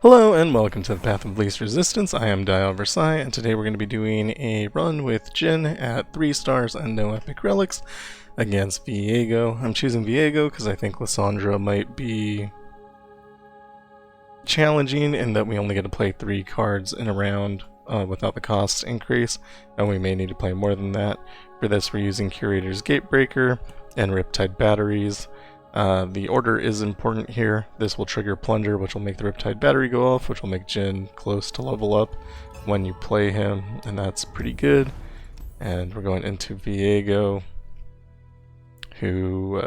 Hello and welcome to the Path of Least Resistance. I am Dial Versailles, and today we're going to be doing a run with Jhin at 3 stars and no epic relics against Viego. I'm choosing Viego because I think Lissandra might be challenging in that we only get to play 3 cards in a round without the cost increase, and we may need to play more than that. For this we're using Curator's Gatebreaker and Riptide Batteries. The order is important here. This will trigger Plunger, which will make the Riptide Battery go off, which will make Jhin close to level up when you play him, and that's pretty good. And we're going into Viego, who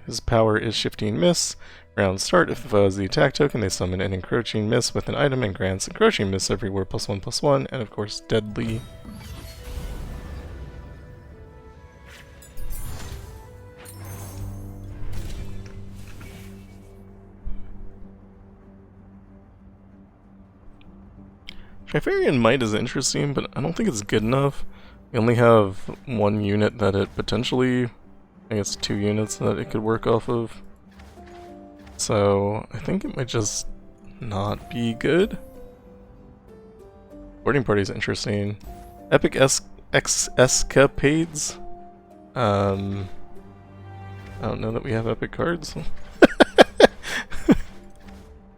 his power is Shifting Miss. Round start, if the foe has the attack token, they summon an Encroaching Miss with an item and grants Encroaching Miss everywhere +1/+1, and of course Deadly. Trifarian Might is interesting, but I don't think it's good enough. We only have 1 unit that it potentially, I guess 2 units that it could work off of. So I think it might just not be good. Boarding Party is interesting. Epic Escapades. I don't know that we have epic cards.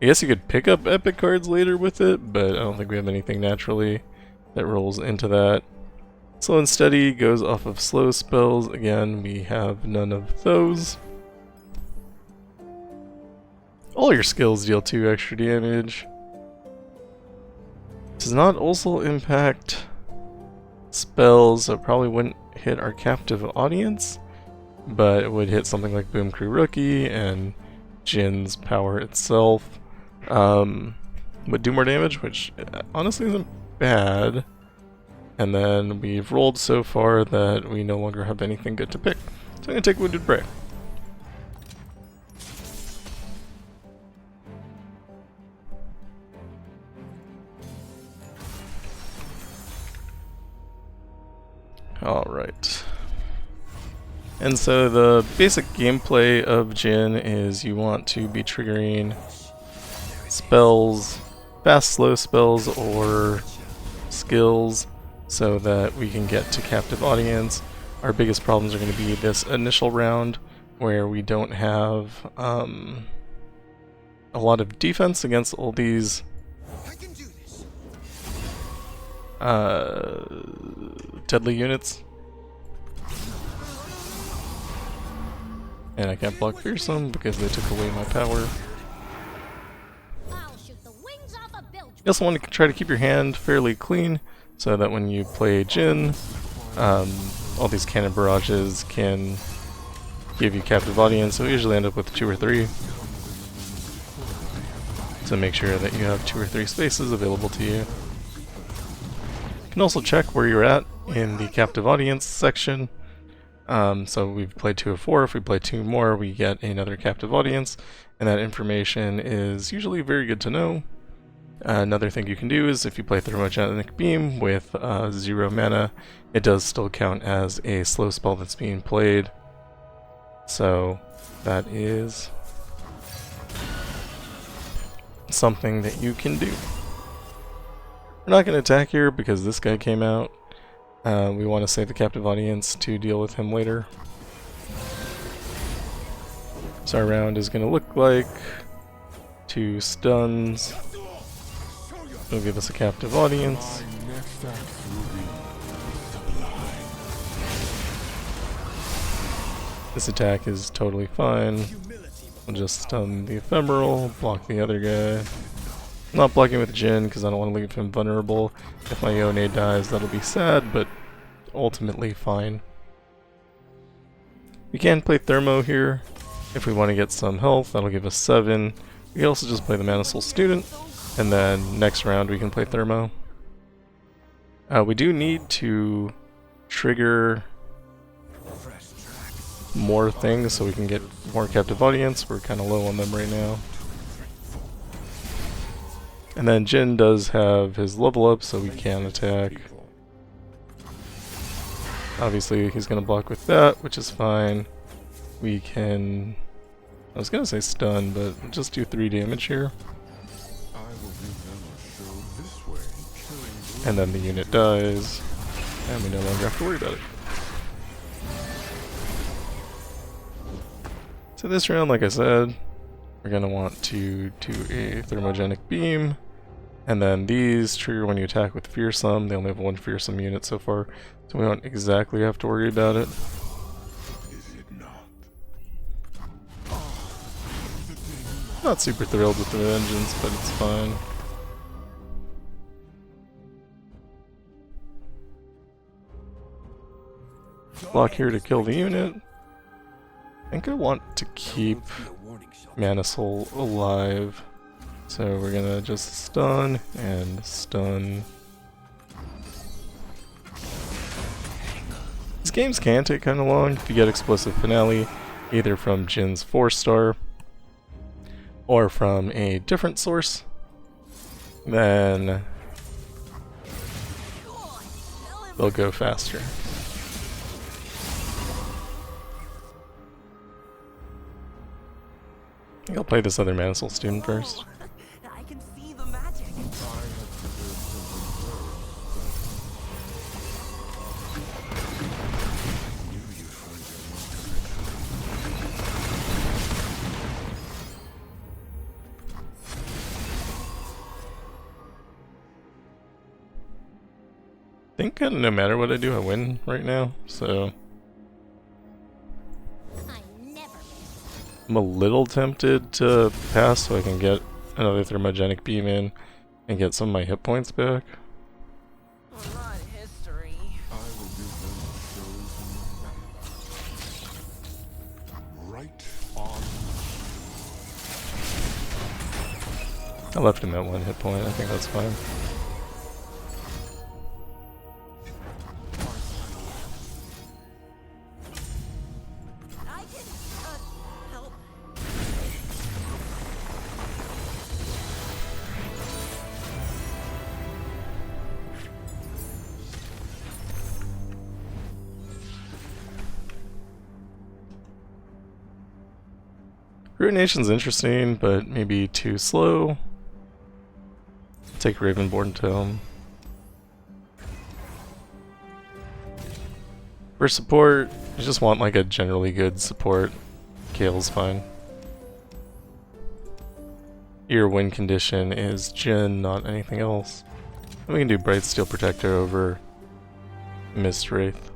I guess you could pick up epic cards later with it, but I don't think we have anything naturally that rolls into that. Slow and Steady goes off of slow spells. Again, we have none of those. All your skills deal 2 extra damage. Does not also impact spells, so it probably wouldn't hit our captive audience, but it would hit something like Boom Crew Rookie and Jhin's power itself. Would do more damage, which honestly isn't bad. And then we've rolled so far that we no longer have anything good to pick. So I'm going to take Wounded Prey. Alright. And so the basic gameplay of Jhin is you want to be triggering spells, fast slow spells or skills so that we can get to captive audience. Our biggest problems are going to be this initial round where we don't have a lot of defense against all these deadly units. And I can't block Fearsome because they took away my power. You also want to try to keep your hand fairly clean so that when you play Jhin, all these Cannon Barrages can give you captive audience, so we usually end up with 2 or 3. So make sure that you have 2 or 3 spaces available to you. You can also check where you're at in the captive audience section. So we've played 2 of 4, if we play 2 more we get another captive audience, and that information is usually very good to know. Another thing you can do is if you play Thermogenic Beam with 0 mana, it does still count as a slow spell that's being played. So that is something that you can do. We're not going to attack here because this guy came out. We want to save the captive audience to deal with him later. So our round is going to look like 2 stuns. It'll give us a captive audience. This attack is totally fine. I'll just stun the Ephemeral, block the other guy. I'm not blocking with Jhin because I don't want to leave him vulnerable. If my Yone dies, that'll be sad, but ultimately fine. We can play Thermo here if we want to get some health. That'll give us 7. We can also just play the Mana Soul Student, and then next round we can play Thermo. We do need to trigger more things so we can get more captive audience. We're kind of low on them right now. And then Jhin does have his level up, so we can attack. Obviously he's going to block with that, which is fine. We can... I was going to say stun, but just do 3 damage here. And then the unit dies, and we no longer have to worry about it. So this round, like I said, we're going to want to do a Thermogenic Beam, and then these trigger when you attack with Fearsome. They only have one Fearsome unit so far, so we don't exactly have to worry about it. Not super thrilled with the vengeance, but it's fine. Block here to kill the unit. I think I want to keep Mana Soul alive. So we're gonna just stun and stun. These games can take kinda long if you get Explosive Finale, either from Jhin's 4-star or from a different source. Then they'll go faster. I think I'll play this other Mana Soul student first. I can see the magic. I think no matter what I do, I win right now, so I'm a little tempted to pass so I can get another Thermogenic Beam in and get some of my hit points back. Not history. Right on. I left him at 1 hit point, I think that's fine. I can help. Ruination's interesting, but maybe too slow. Take Ravenborn Tome. For support, you just want like a generally good support. Kale's fine. Your win condition is Jhin, not anything else. And we can do Brightsteel Protector over Mist Wraith.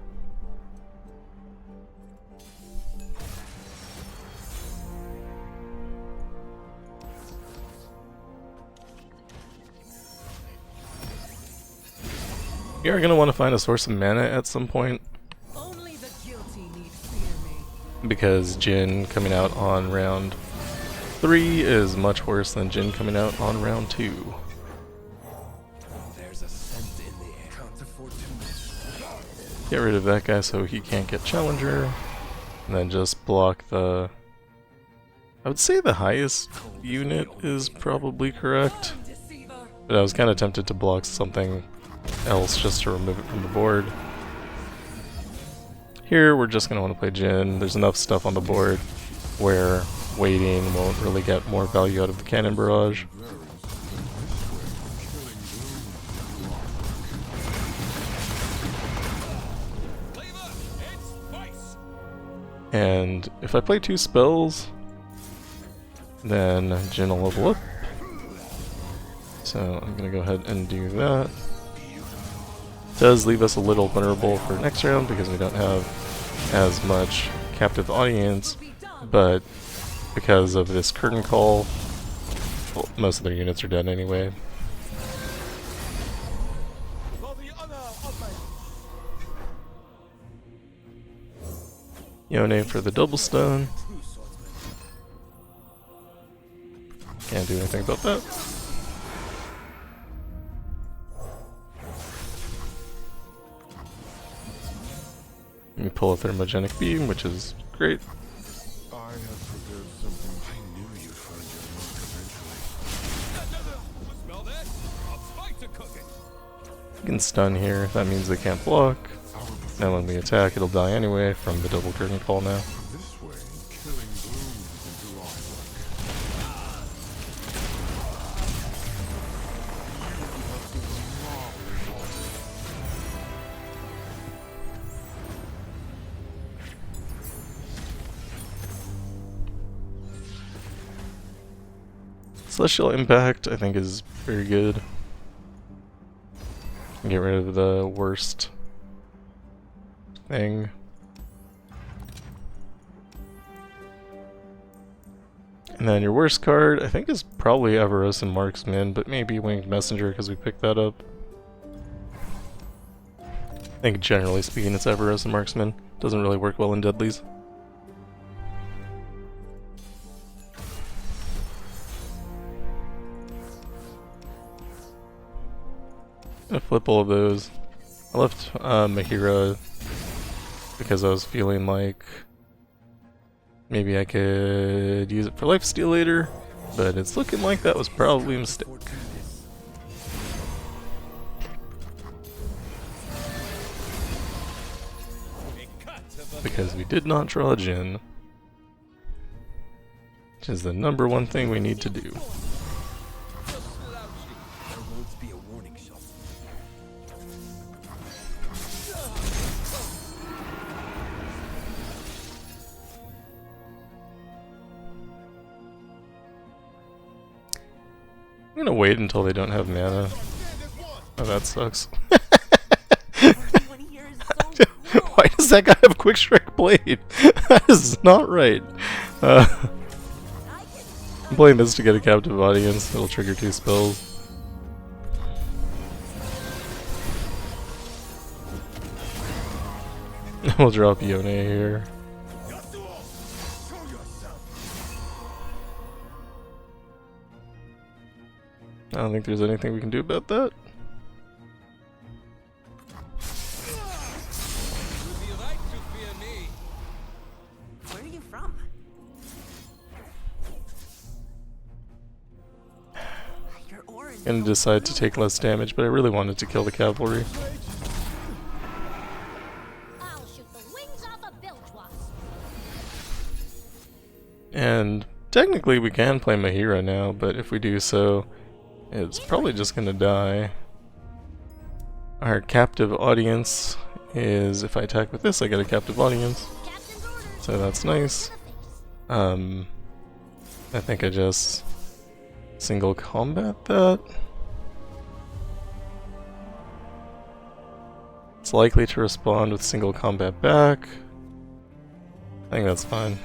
You're going to want to find a source of mana at some point, Only the guilty need fear me. because Jhin coming out on round 3 is much worse than Jhin coming out on round 2. There's a scent in the air. Counter fortune. Get rid of that guy so he can't get Challenger, and then just block the... I would say the highest unit is probably correct, Deceiver. but I was kind of tempted to block something else just to remove it from the board. Here we're just going to want to play Jhin. There's enough stuff on the board where waiting won't really get more value out of the Cannon Barrage. And if I play 2 spells, then Jhin will level up. So I'm going to go ahead and do that. Does leave us a little vulnerable for next round because we don't have as much captive audience, but because of this curtain call, well, most of their units are dead anyway. Yone for the double stun. Can't do anything about that. Let me pull a Thermogenic Beam, which is great. I have prepared something. I knew you'd find your mark eventually. You can stun here, that means they can't block. Now when we attack, it'll die anyway from the double curtain call now. This way, killing blooms into Celestial Impact, I think, is very good. Get rid of the worst thing. And then your worst card, I think, is probably Avaros and Marksman, but maybe Winged Messenger because we picked that up. I think generally speaking it's Avaros and Marksman. Doesn't really work well in Deadlies. I'm gonna flip all of those. I left Mahira because I was feeling like maybe I could use it for lifesteal later, but it's looking like that was probably a mistake. Because we did not draw a Jhin, which is the #1 thing we need to do. I'm gonna wait until they don't have mana. Oh, that sucks. Why does that guy have Quick Strike Blade? That is not right. I'm playing this to get a captive audience. It'll trigger 2 spells. We'll drop Yone here. I don't think there's anything we can do about that. Where are you from? Your aura is Gonna decide to take less damage, but I really wanted to kill the cavalry. I'll shoot the wings off a bilge wasp. And technically we can play Mahira now, but if we do so, it's probably just gonna die. Our captive audience is, if I attack with this, I get a captive audience. Captain's orders. So that's nice. I think I just single combat that. It's likely to respond with single combat back. I think that's fine.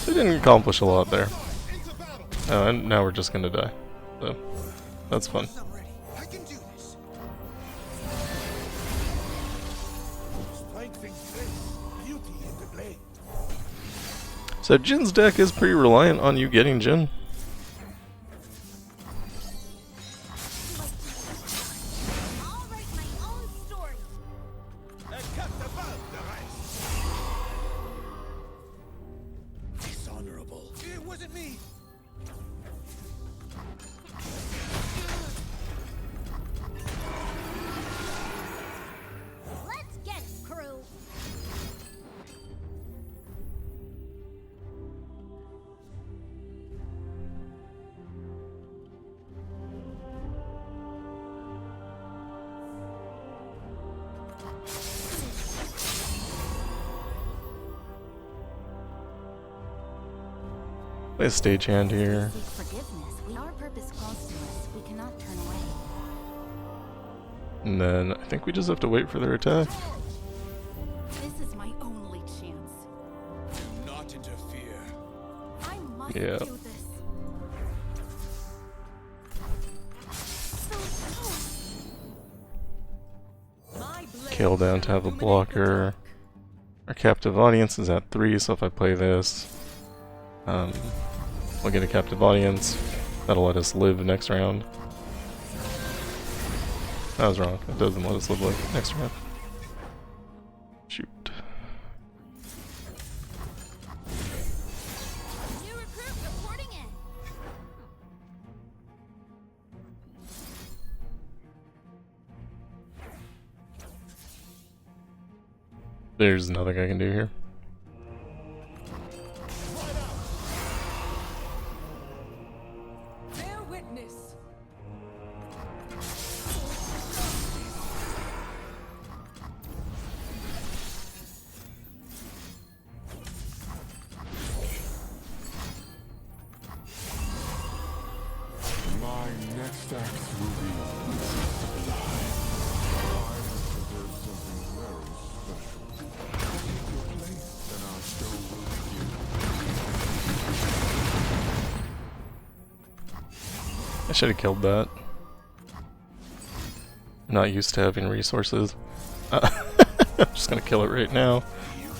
We didn't accomplish a lot there. Oh, and now we're just gonna die. So, that's fun. So Jin's deck is pretty reliant on you getting Jhin. I'll write my own story. Dishonorable. It wasn't me. Let's get it, crew. Play a stagehand here. Seek forgiveness. Our purpose calls to us. We cannot turn away. And then I think we just have to wait for their attack. This is my only chance. Do not interfere. I must Yeah. do this. My blade Kill down to have a blocker. Our captive audience is at 3, so if I play this, we'll get a captive audience. That'll let us live next round. I was wrong. It doesn't let us live next round. Shoot. New recruit reporting in. There's nothing I can do here. bear witness. stacks will be sublime. I have prepared something very special. Take your place, and our show will begin. I should have killed that. I'm not used to having resources. I'm just gonna kill it right now.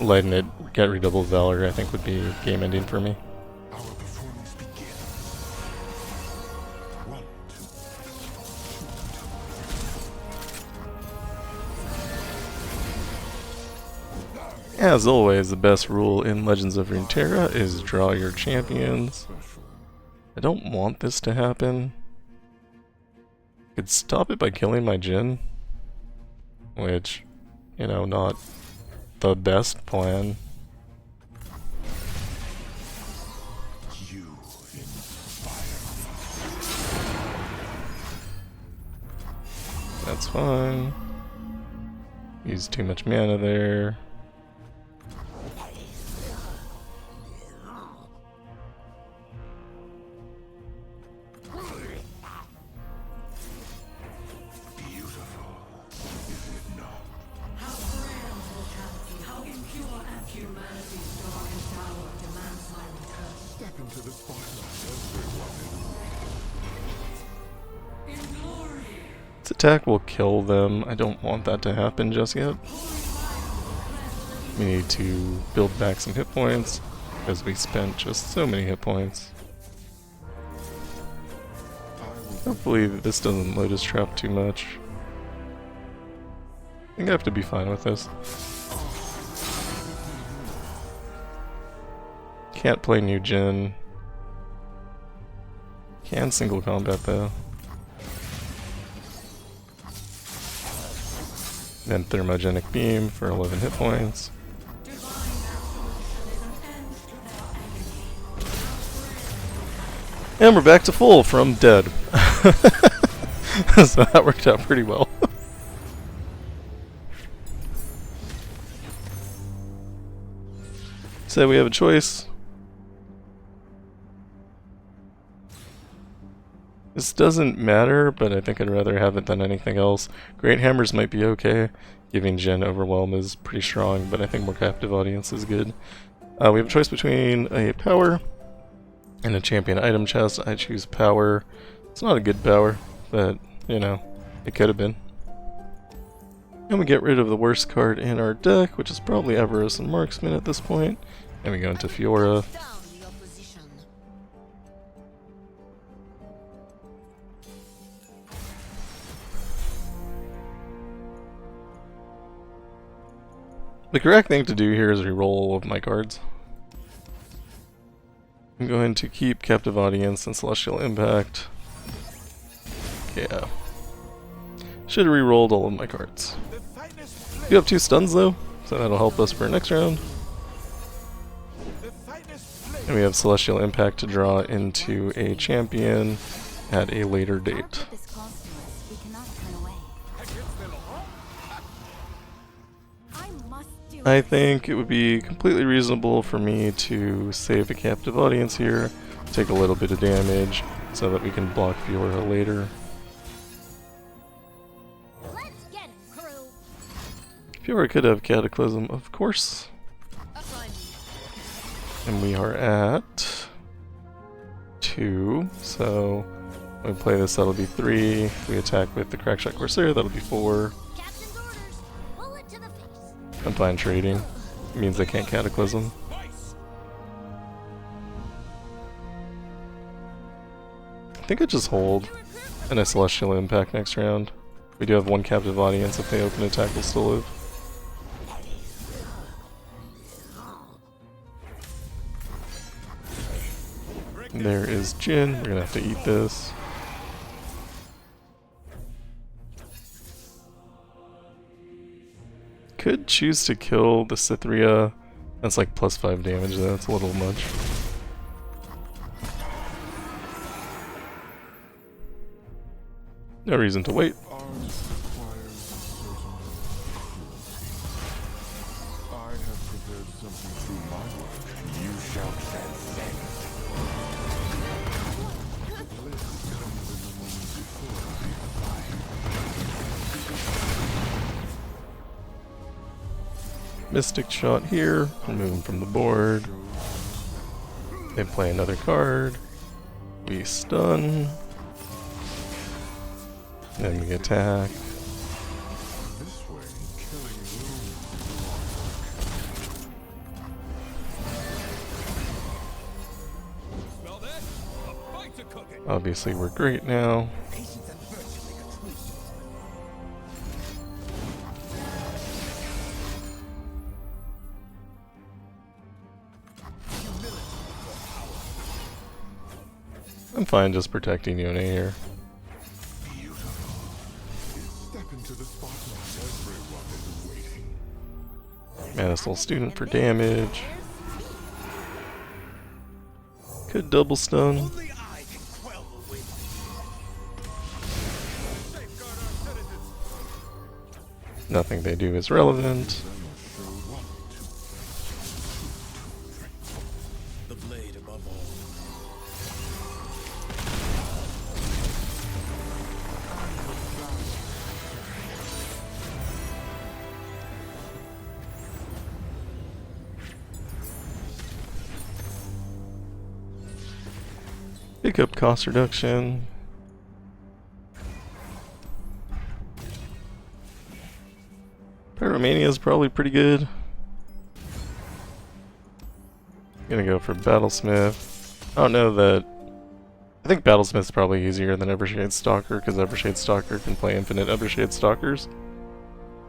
Letting it get redoubled valor I think would be game ending for me. Our performance begins. 1, 2. As always, the best rule in Legends of Runeterra is draw your champions. I don't want this to happen. I could stop it by killing my Jhin, which, you know, not the best plan. You inspire That's fine. Use too much mana there. Step into the spotlight, everyone. This attack will kill them. I don't want that to happen just yet. We need to build back some hit points because we spent just so many hit points. Hopefully this doesn't Lotus Trap too much. I think I have to be fine with this. Can't play new Jhin. Can single combat though. Then Thermogenic Beam for 11 hit points. And we're back to full from dead. So that worked out pretty well. So we have a choice. This doesn't matter, but I think I'd rather have it than anything else. Great Hammers might be okay. Giving Jhin Overwhelm is pretty strong, but I think more Captive Audience is good. We have a choice between a power and a champion item chest. I choose power. It's not a good power, but, you know, it could have been. And we get rid of the worst card in our deck, which is probably Avarice and Marksman at this point. And we go into Fiora. The correct thing to do here is reroll all of my cards. I'm going to keep Captive Audience and Celestial Impact. Yeah. Should have rerolled all of my cards. We have 2 stuns though, so that'll help us for next round. And we have Celestial Impact to draw into a champion at a later date. I think it would be completely reasonable for me to save a Captive Audience here, take a little bit of damage, so that we can block Fiora later. Let's get it, crew. Fiora could have Cataclysm, of course. And we are at 2, so when we play this that'll be 3. If we attack with the Crackshot Corsair, that'll be 4. Captain's orders. Bullet to the face. I'm fine trading. It means I can't Cataclysm. I think I just hold and a Celestial Impact next round. We do have 1 Captive Audience. If they open attack, we'll still live. There is Jhin. We're gonna have to eat this. Could choose to kill the Cythria. That's like +5 damage though. That's a little much. No reason to wait. Art requires a certain cruelty. I have prepared something through my work. You shall transcend. Bliss comes in the moment Mystic Shot here, remove him from the board. They play another card. We stun. Then we attack. This way, killing Smell that? A bite's a cooking. Obviously we're great now. Patience and virtue make a true swordsman. I'm fine just protecting Yone here. Step into the spotlight. Everyone is waiting. Mana Soul Student for damage. Could double stun. Only I can quell the wind. Safeguard our citizens. Nothing they do is relevant. The blade above all. Pick up cost reduction. Pyromania is probably pretty good. Gonna go for Battlesmith. I don't know that. I think Battlesmith is probably easier than Evershade Stalker because Evershade Stalker can play infinite Evershade Stalkers.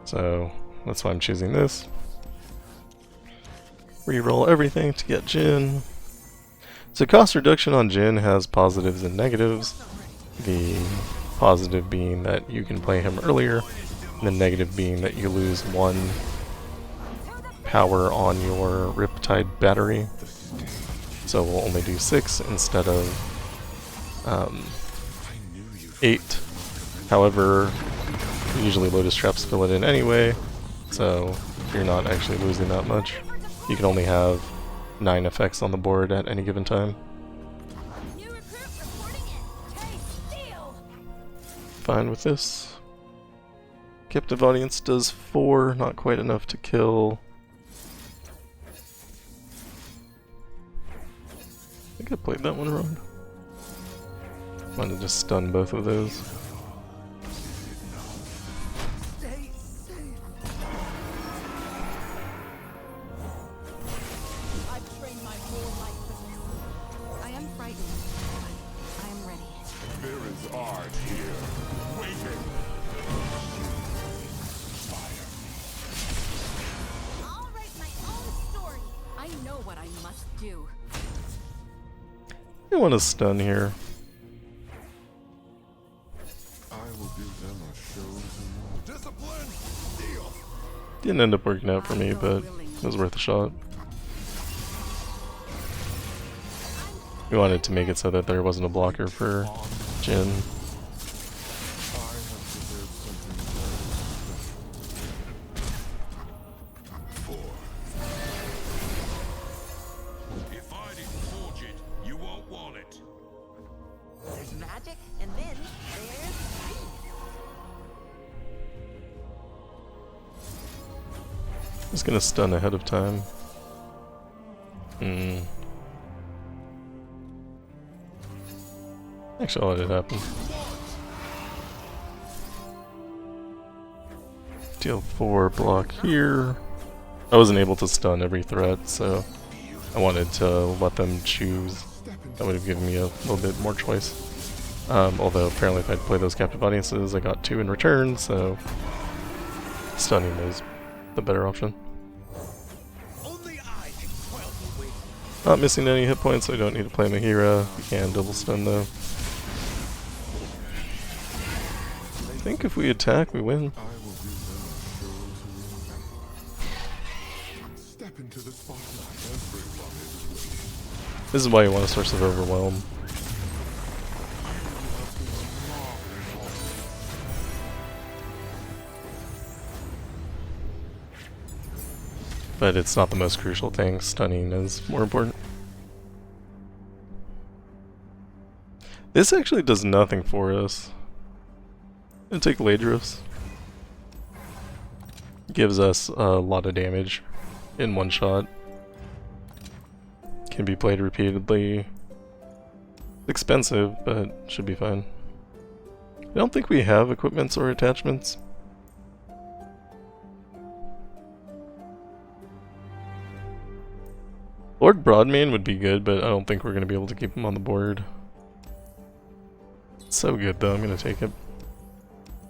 So that's why I'm choosing this. Reroll everything to get Jhin. So cost reduction on Jhin has positives and negatives. The positive being that you can play him earlier, and the negative being that you lose 1 power on your Riptide Battery. So we'll only do 6 instead of 8. However, usually Lotus Traps fill it in anyway, so you're not actually losing that much. You can only have 9 effects on the board at any given time. New recruit reporting in. Chase Steel. Fine with this. Captive Audience does 4, not quite enough to kill. I think I played that one wrong. Might have just stunned both of those. Stay safe. I've trained my whole life for this. I am frightened. I am ready. There is art here, waiting. I'll write my own story. I know what I must do. I want to stun here. I will give them a show tomorrow. Discipline. Steel. Didn't end up working out for me, but it was worth a shot. We wanted to make it so that there wasn't a blocker for Jhin. I have prepared something very special. If I didn't forge it, you won't want it. There's magic, and then there's peace. Just gonna stun ahead of time. Actually, I'll let it happen. Deal 4 block here. I wasn't able to stun every threat, so I wanted to let them choose. That would have given me a little bit more choice. Although apparently if I'd play those captive audiences, I got 2 in return, so stunning is the better option. Only I can quell the wind. Not missing any hit points, so I don't need to play Mahira. You can double stun though. I think if we attack, we win. I will give them a show tomorrow. Step into the spotlight. Everyone is waiting. This is why you want a source of overwhelm. But it's not the most crucial thing. Stunning is more important. This actually does nothing for us. I'm gonna take Ladros. Gives us a lot of damage in one shot. Can be played repeatedly. Expensive, but should be fine. I don't think we have equipments or attachments. Lord Broadmane would be good, but I don't think we're going to be able to keep him on the board. So good though, I'm going to take it.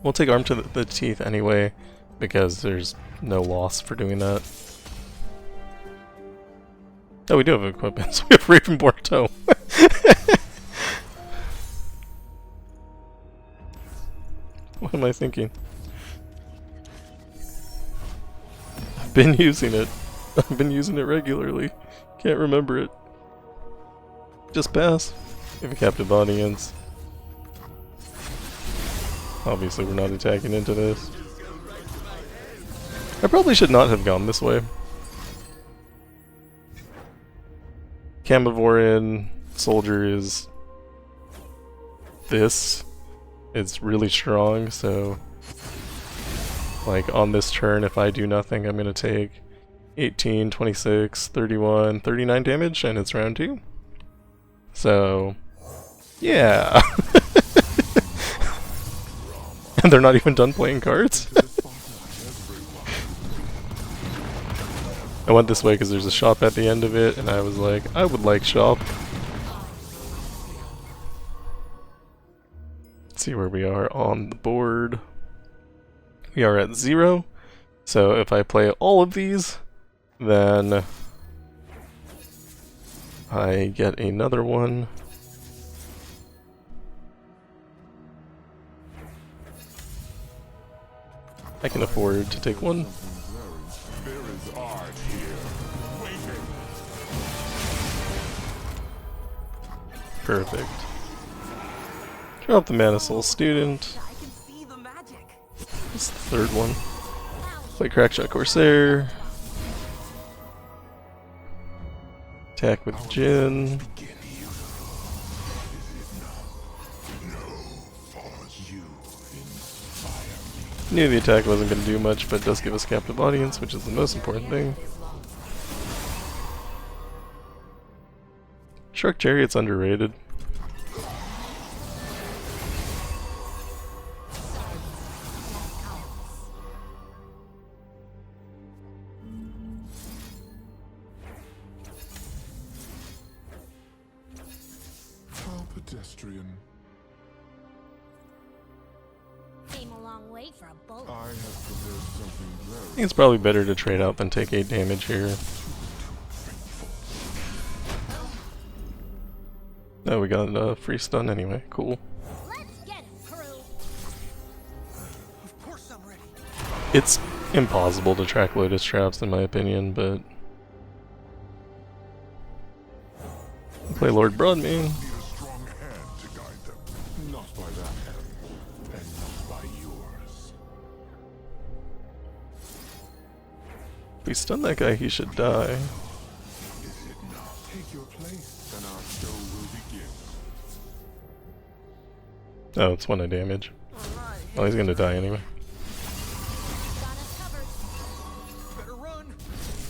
We'll take Arm to the Teeth anyway, because there's no loss for doing that. Oh, we do have equipment, so we have Ravenborn Toe. What am I thinking? I've been using it. I've been using it regularly. Can't remember it. Just pass. We have a captive audience. Obviously we're not attacking into this. I probably should not have gone this way. Camavoran Soldier is this. It's really strong, so like on this turn if I do nothing I'm gonna take 18, 26, 31, 39 damage and it's round 2. So yeah. And they're not even done playing cards. I went this way because there's a shop at the end of it, and I was like, I would like shop. Let's see where we are on the board. We are at 0. So if I play all of these, then I get another one. I can afford to take one. There is art here, waiting. Perfect. Drop the Mana Soul Student. I can see the magic. That's the third one. Play Crackshot Corsair. Attack with Jhin. Knew the attack wasn't going to do much, but it does give us captive audience, which is the most important thing. Shark Chariot's underrated. How pedestrian. Came a long way for a bullet. I have prepared something I very think it's probably better to trade out than take 8 damage here. Oh, we got a free stun anyway. Cool. Let's get him, crew. Of course I'm ready. It's impossible to track Lotus Traps in my opinion, but... Play Lord Broadmane. need a strong hand to guide them. Not by that hand, and not by yours. If we stun that guy, he should die. Is it not? Take your place, and our show will begin. Oh, it's 1 damage. Alright, Oh, he's gonna die anyway. Got us covered. Better run.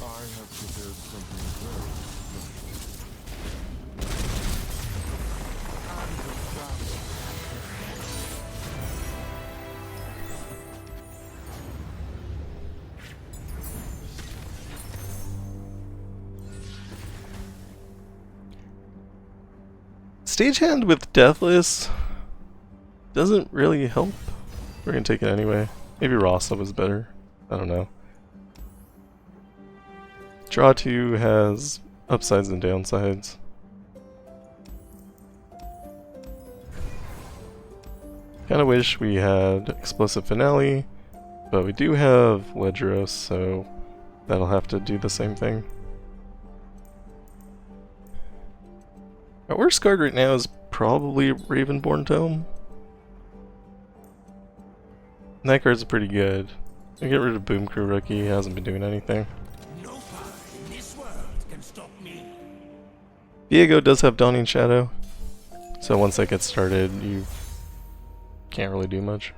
I have prepared something very special. Stagehand with Deathless doesn't really help. We're gonna take it anyway. Maybe Rasa was better. I don't know. Draw 2 has upsides and downsides. Kinda wish we had Explosive Finale, but we do have Ledros, so that'll have to do the same thing. Our worst card right now is probably Ravenborn Tome. And that card's pretty good. We get rid of Boom Crew Rookie, he hasn't been doing anything. No power in this world can stop me. Viego does have Dawning Shadow, so once that gets started, you can't really do much.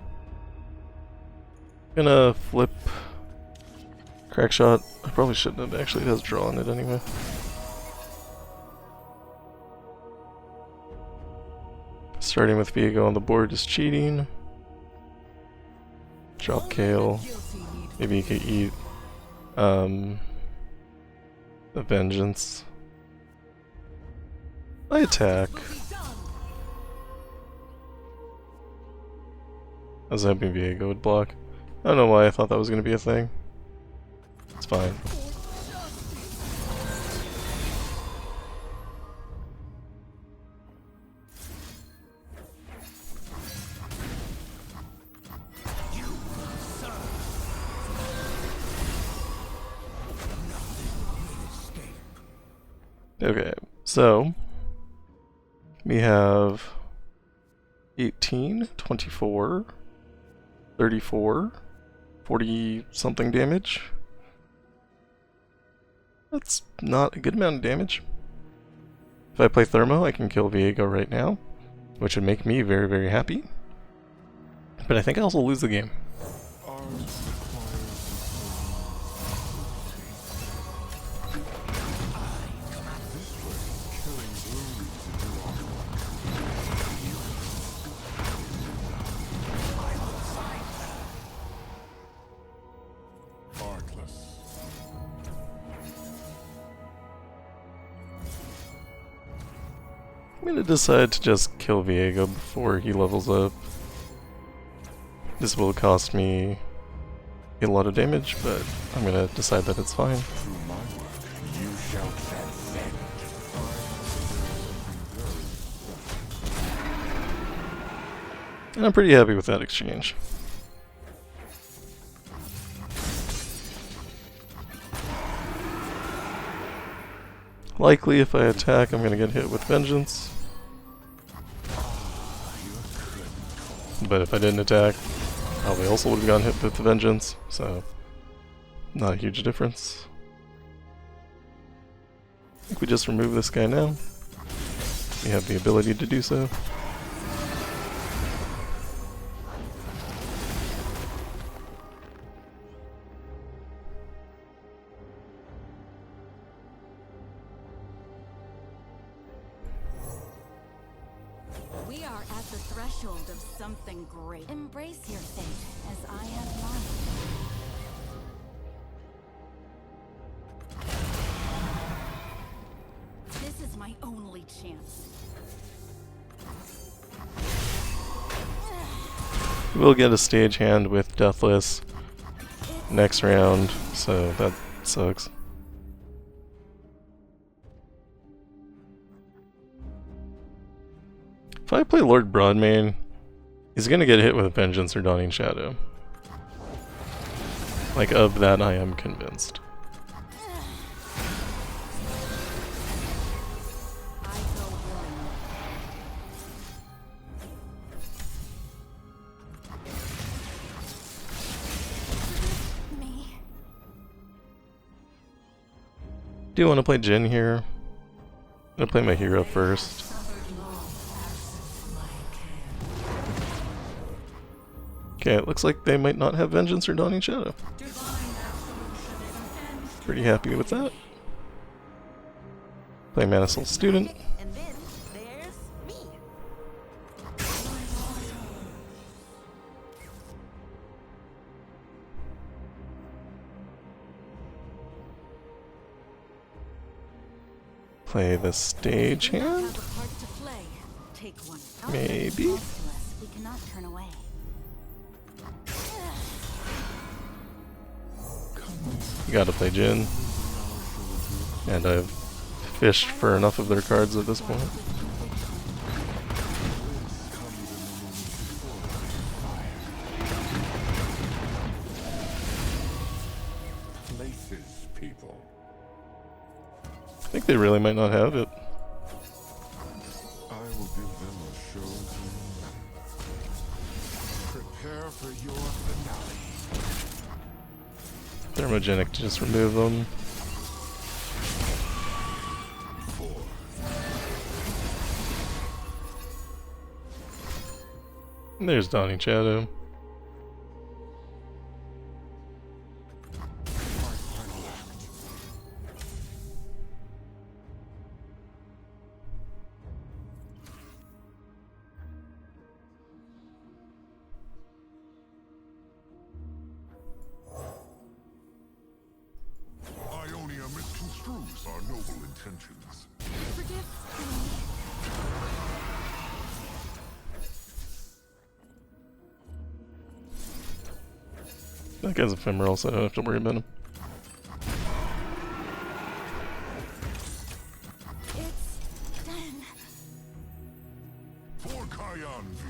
Gonna flip Crack shot. I probably shouldn't have. Actually, it has draw on it anyway. Starting with Viego on the board is cheating. Drop Kale. Maybe you could eat the Vengeance. I attack. I was hoping Viego would block. I don't know why I thought that was going to be a thing. It's fine. Okay, so we have 18, 24, 34, 40 something damage. That's not a good amount of damage. If I play Thermo, I can kill Viego right now, which would make me very, very happy. But I think I also lose the game. Art requires this way, killing blooms into our artless. I'm gonna decide to just kill Viego before he levels up. This will cost me a lot of damage, but I'm gonna decide that it's fine. Through my work, you shall transcend. And I'm pretty happy with that exchange. Likely if I attack, I'm gonna get hit with Vengeance. But if I didn't attack, probably also would have gotten hit with the Vengeance, so not a huge difference. I think we just remove this guy now. We have the ability to do so. We are at the threshold of something great. Embrace your fate, as I have mine. This is my only chance. We'll get a stage hand with Deathless next round, so that sucks. If I play Lord Broadmane, he's gonna get hit with Vengeance or Dawning Shadow. Like, of that I am convinced. I go willingly. Me. Do you want to play Jhin here? I'm gonna play my hero first. Okay, it looks like they might not have Vengeance or Dawning Shadow. Pretty happy with that. Play Mana Soul Student. And then there's me. Play the stage hand? Have a part to play. Take one. Maybe? We cannot turn away. You gotta play Jhin. And I've fished for enough of their cards at this point. Places, people. I think they really might not have it. I will give them a show to remember. Prepare for your finale. Thermogenic to just remove them. And there's Dawning Shadow. My noble intentions. Forgive me. That guy's ephemeral, so I don't have to worry about him. It's done. For Kayan V.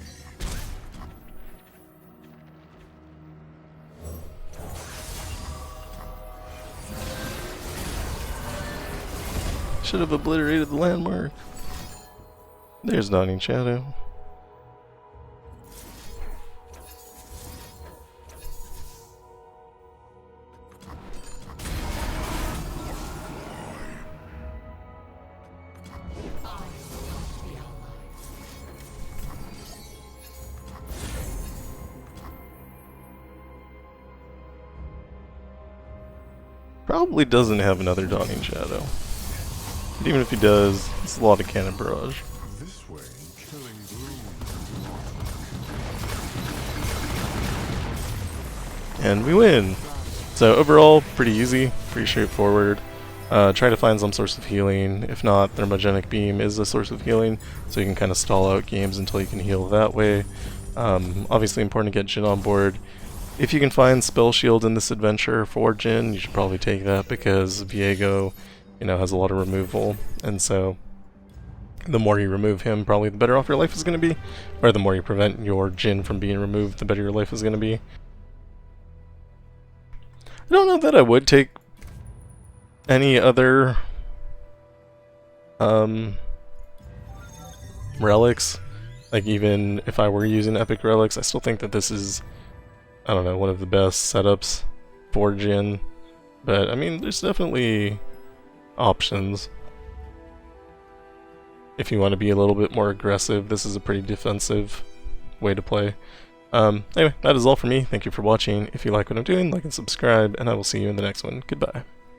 Should have obliterated the landmark. There's Dawning Shadow. Probably doesn't have another Dawning Shadow. But even if he does, it's a lot of Cannon Barrage. This way, killing bloom. And we win! So overall, pretty easy, pretty straightforward. Try to find some source of healing. If not, Thermogenic Beam is a source of healing, so you can kind of stall out games until you can heal that way. Obviously important to get Jhin on board. If you can find Spell Shield in this adventure for Jhin, you should probably take that because Viego, has a lot of removal, and so the more you remove him, probably the better off your life is going to be, or the more you prevent your Jhin from being removed, the better your life is going to be. I don't know that I would take any other relics. Like, even if I were using epic relics, I still think that this is, I don't know, one of the best setups for Jhin. But I mean, there's definitely options. If you want to be a little bit more aggressive, this is a pretty defensive way to play. Anyway, that is all for me. Thank you for watching. If you like what I'm doing, like and subscribe, and I will see you in the next one. Goodbye.